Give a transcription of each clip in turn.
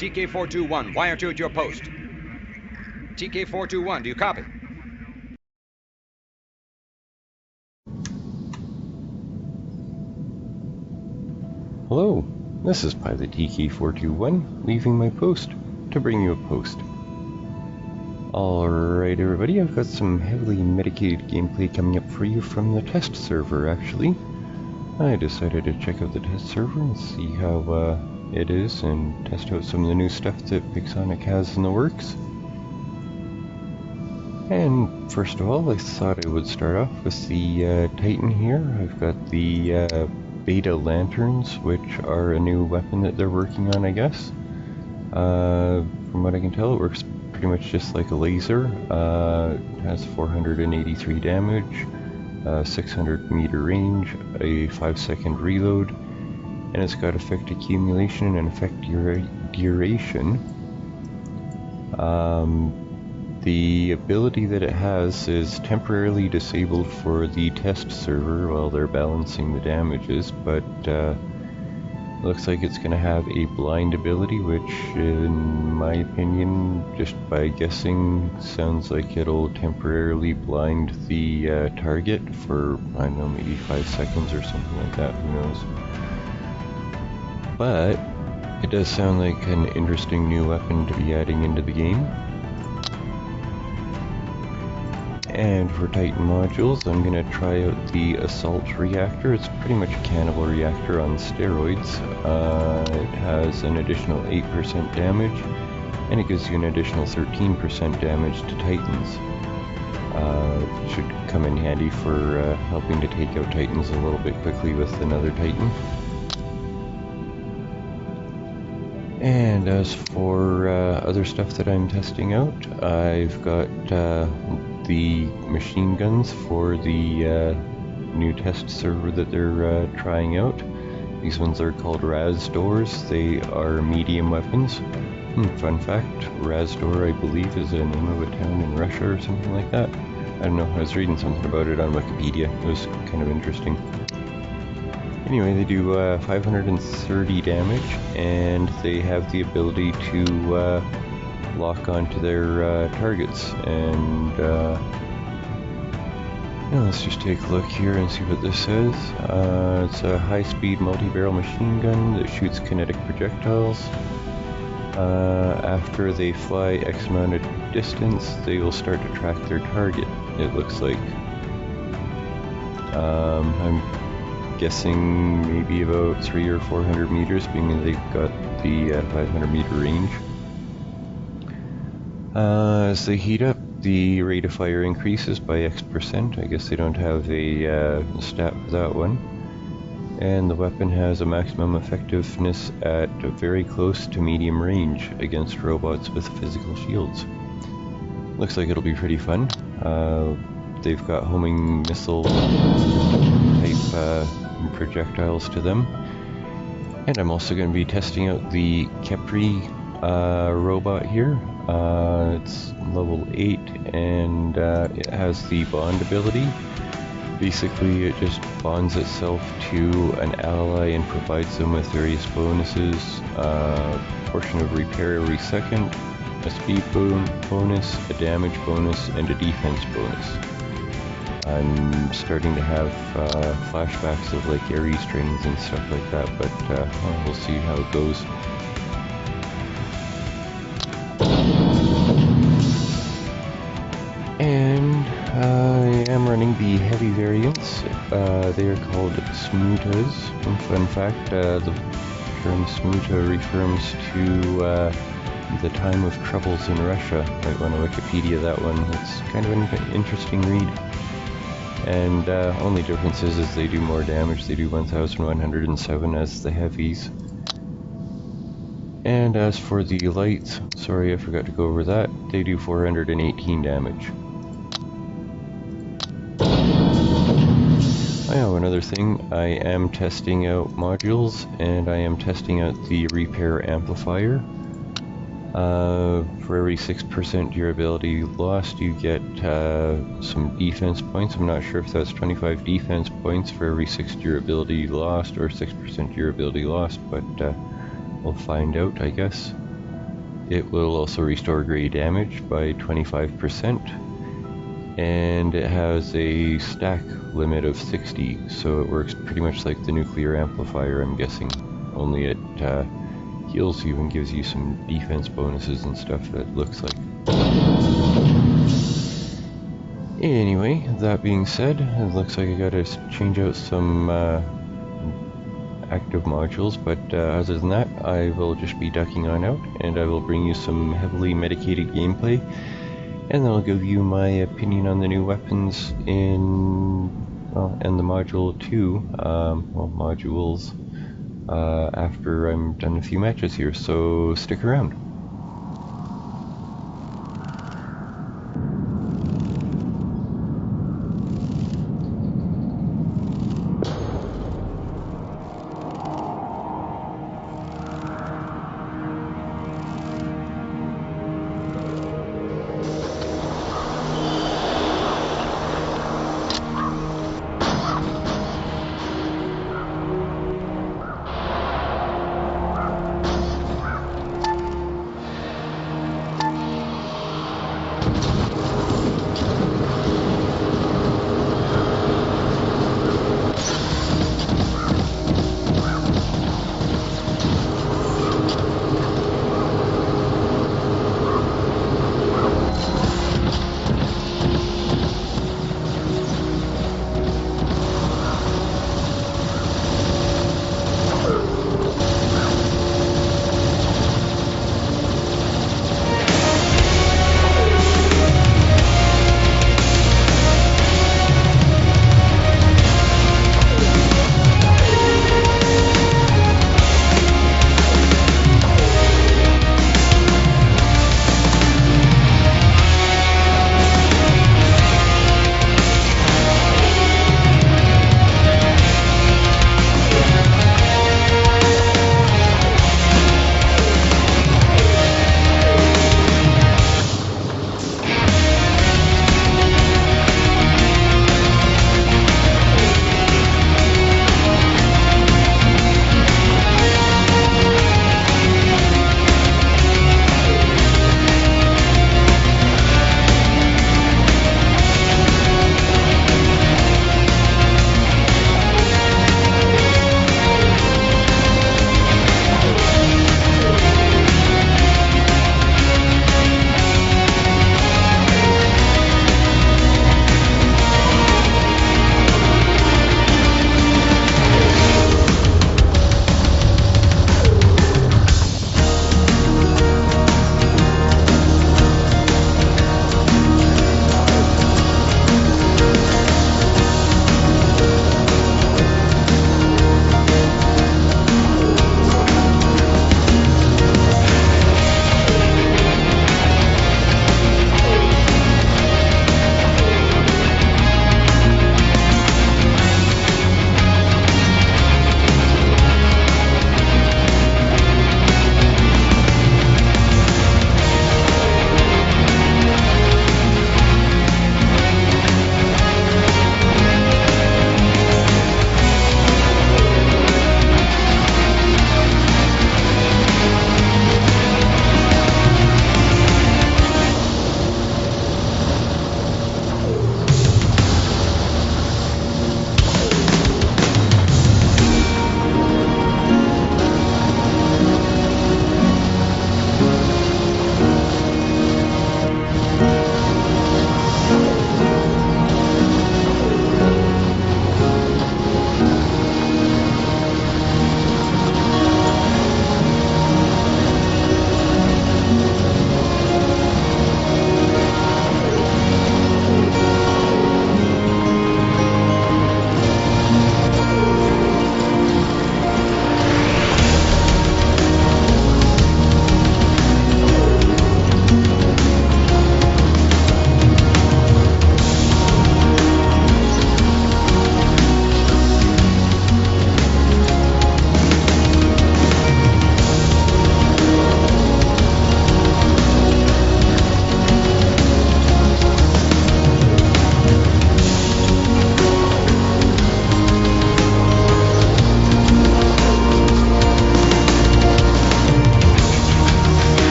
TK421, wire 2 at your post. TK421, do you copy? Hello, this is Pilot TK421, leaving my post to bring you a post. Alright everybody, I've got some heavily medicated gameplay coming up for you from the test server actually. I decided to check out the test server and see how it is and test out some of the new stuff that Pixonic has in the works. And first of all, I thought I would start off with the Titan here. I've got the Beta Lanterns, which are a new weapon that they're working on, I guess. From what I can tell, it works pretty much just like a laser. It has 483 damage, 600 meter range, a 5-second reload, and it's got effect accumulation and effect duration. The ability that it has is temporarily disabled for the test server while they're balancing the damages, but looks like it's going to have a blind ability, which in my opinion, just by guessing, sounds like it'll temporarily blind the target for, I don't know, maybe 5 seconds or something like that, who knows. But it does sound like an interesting new weapon to be adding into the game. And for Titan modules, I'm going to try out the Assault Reactor. It's pretty much a Cannibal Reactor on steroids. It has an additional 8% damage, and it gives you an additional 13% damage to Titans. It should come in handy for helping to take out Titans a little bit quickly with another Titan. And as for other stuff that I'm testing out, I've got the machine guns for the new test server that they're trying out. These ones are called Razdors. They are medium weapons. Fun fact, Razdor, I believe, is a name of a town in Russia or something like that. I don't know, I was reading something about it on Wikipedia. It was kind of interesting. Anyway, they do 530 damage, and they have the ability to lock onto their targets. And yeah, let's just take a look here and see what this says. It's a high-speed multi-barrel machine gun that shoots kinetic projectiles. After they fly X amount of distance, they will start to track their target, it looks like. I'm guessing maybe about 300 or 400 meters, being that they've got the 500 meter range. As they heat up, the rate of fire increases by X%. I guess they don't have a stat for that one. And the weapon has a maximum effectiveness at very close to medium range against robots with physical shields. Looks like it'll be pretty fun. They've got homing missile type projectiles to them. And I'm also going to be testing out the Kepri robot here. It's level 8 and it has the bond ability. Basically it just bonds itself to an ally and provides them with various bonuses. Portion of repair every second, a speed bonus, a damage bonus, and a defense bonus. I'm starting to have flashbacks of like Ares trainings and stuff like that, but well, we'll see how it goes. And I am running the heavy variants. They are called Smutas. Fun fact, the term Smuta refers to the time of troubles in Russia. Might want to Wikipedia that one. It's kind of an interesting read. And only difference is they do more damage. They do 1,107 as the heavies. And as for the lights, sorry I forgot to go over that, they do 418 damage. Oh, another thing, I am testing out modules, and I am testing out the repair amplifier. For every 6% durability lost, you get some defense points. I'm not sure if that's 25 defense points for every 6 durability lost or 6% durability lost, but we'll find out, I guess. It will also restore gray damage by 25%, and it has a stack limit of 60, so it works pretty much like the nuclear amplifier, I'm guessing, only it heals you and gives you some defense bonuses and stuff, that looks like. Anyway, that being said, it looks like I gotta change out some active modules, but other than that, I will just be ducking on out, and I will bring you some heavily medicated gameplay, and then I'll give you my opinion on the new weapons and the module 2, modules, after I'm done a few matches here, so stick around.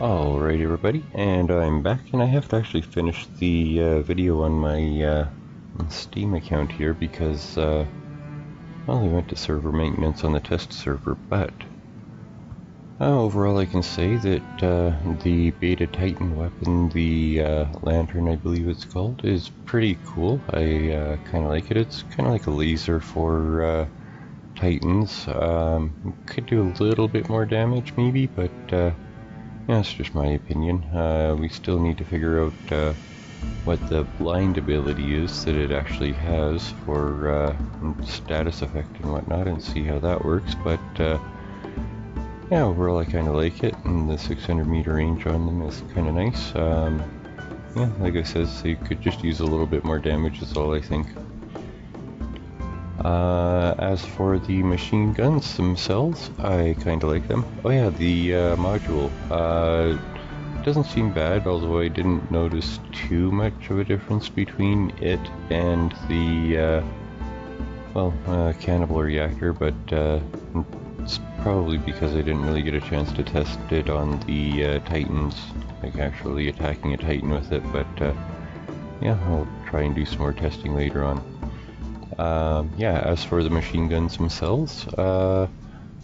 Alright everybody, and I'm back, and I have to actually finish the video on my Steam account here because, well, I went to server maintenance on the test server, but overall I can say that the Beta Titan weapon, the Lantern I believe it's called, is pretty cool. I kind of like it. It's kind of like a laser for Titans. Could do a little bit more damage maybe, but yeah, that's just my opinion. We still need to figure out what the blind ability is that it actually has for status effect and whatnot, and see how that works. But yeah, overall I kind of like it, and the 600 meter range on them is kind of nice. Yeah, like I said, so you could just use a little bit more damage is all I think. As for the machine guns themselves, I kind of like them. Oh yeah, the module. Doesn't seem bad, although I didn't notice too much of a difference between it and the, cannibal reactor, but it's probably because I didn't really get a chance to test it on the Titans, like actually attacking a Titan with it, but yeah, I'll try and do some more testing later on. Yeah, as for the machine guns themselves, I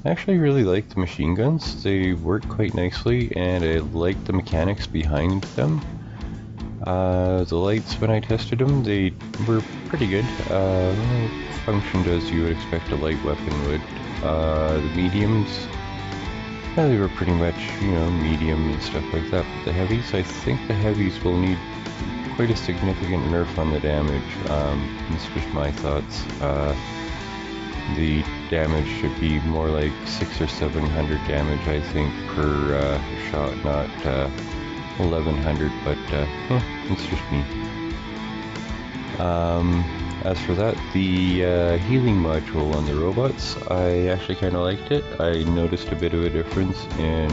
actually really like the machine guns. They work quite nicely, and I like the mechanics behind them. The lights, when I tested them, they were pretty good. Functioned as you would expect a light weapon would. The mediums, yeah, they were pretty much, you know, medium and stuff like that. But the heavies, I think the heavies will need quite a significant nerf on the damage. It's just my thoughts. The damage should be more like 600 or 700 damage, I think, per shot, not 1100, but it's just me. As for that, the healing module on the robots, I actually kind of liked it. I noticed a bit of a difference in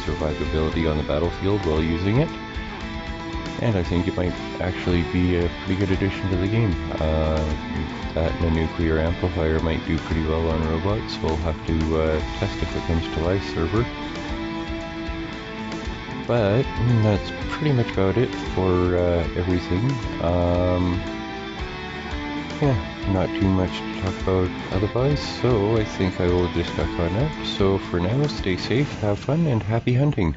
survivability on the battlefield while using it. And I think it might actually be a pretty good addition to the game. That and a nuclear amplifier might do pretty well on robots. We'll have to test if it comes to live server. But that's pretty much about it for everything. Yeah, not too much to talk about otherwise, so I think I will just duck on out. So for now, stay safe, have fun, and happy hunting.